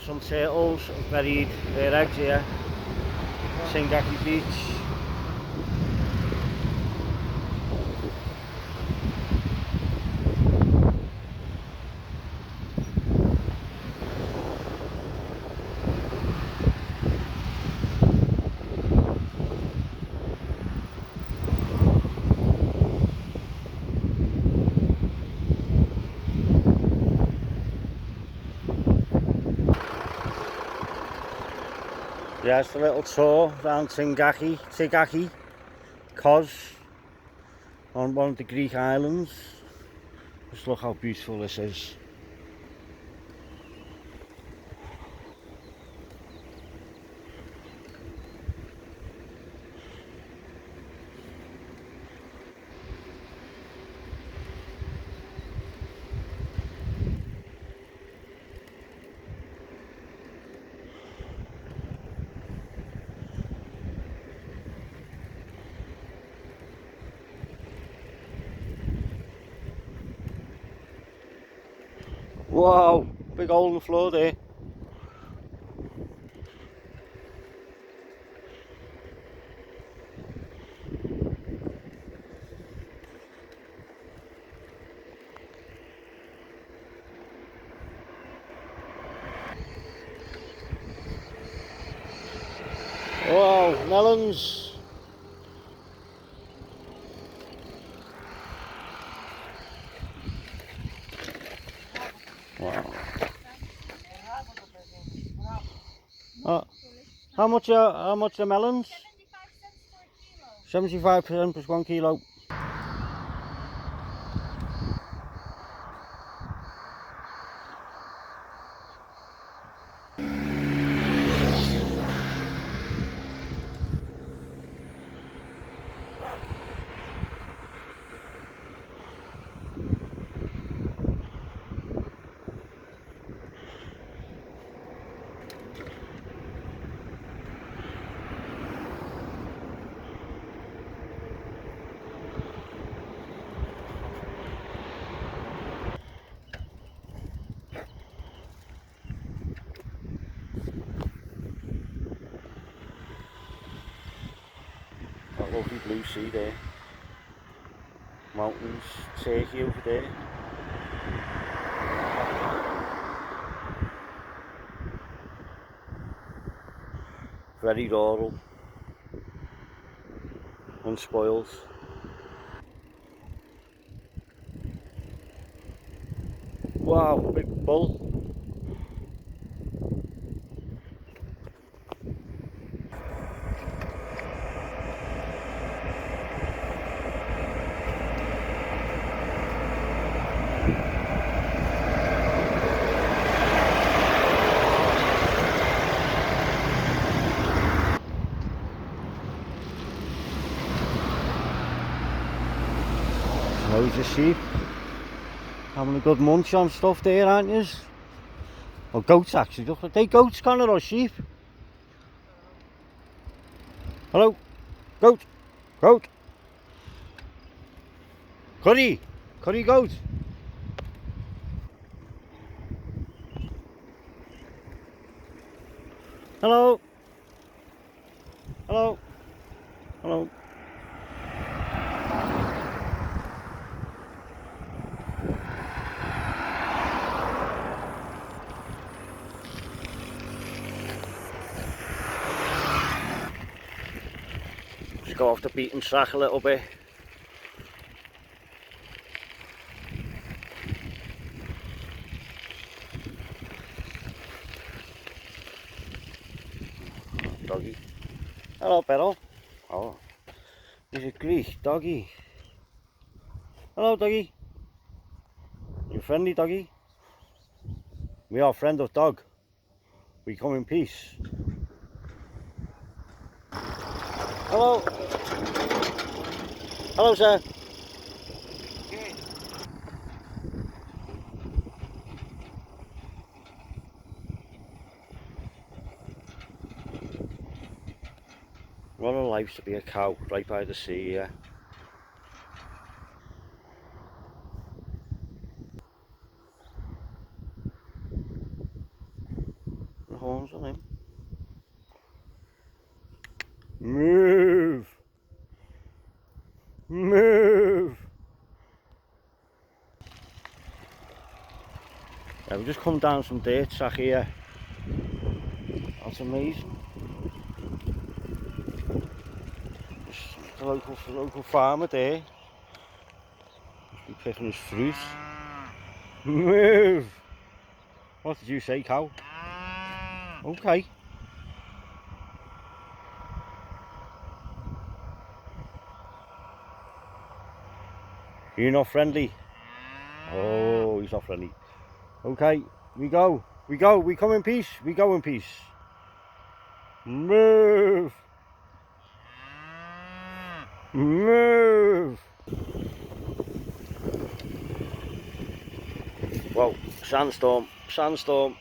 some turtles, buried their eggs here. Tigaki Beach. Yeah, it's a little tour around Tigaki, Kos, on one of the Greek islands. Just look how beautiful this is. Wow, big hole in the floor there. Wow, melons. Wow. How much are melons? 75 cents per kilo. 75 cents plus 1 kilo. That lovely blue sea there. Mountains, Turkey over there. Very rural, unspoiled. Wow, big bull. Loads of sheep. Having a good munch on stuff there, aren't you? Or goats actually. Look, are they goats, Connor, or sheep? Hello? Goat? Goat? Curry? Curry goat? Hello? Hello? Hello? Just go off the beaten track a little bit. Doggy. Hello, Pedal. Oh, he's a Greek doggy. Hello, doggy. You friendly, doggy? We are friend of dog. We come in peace. Hello. Hello, sir. What a life to be a cow right by the sea, yeah. horns on him. Move! Move! Yeah, we just come down some dirt track here. That's amazing. Just the local farmer there. Must be picking his fruit. Move! What did you say, cow? Okay. You're not friendly. Oh, he's not friendly. Okay, we go. We go. We come in peace. We go in peace. Move. Move. Whoa, sandstorm. Sandstorm.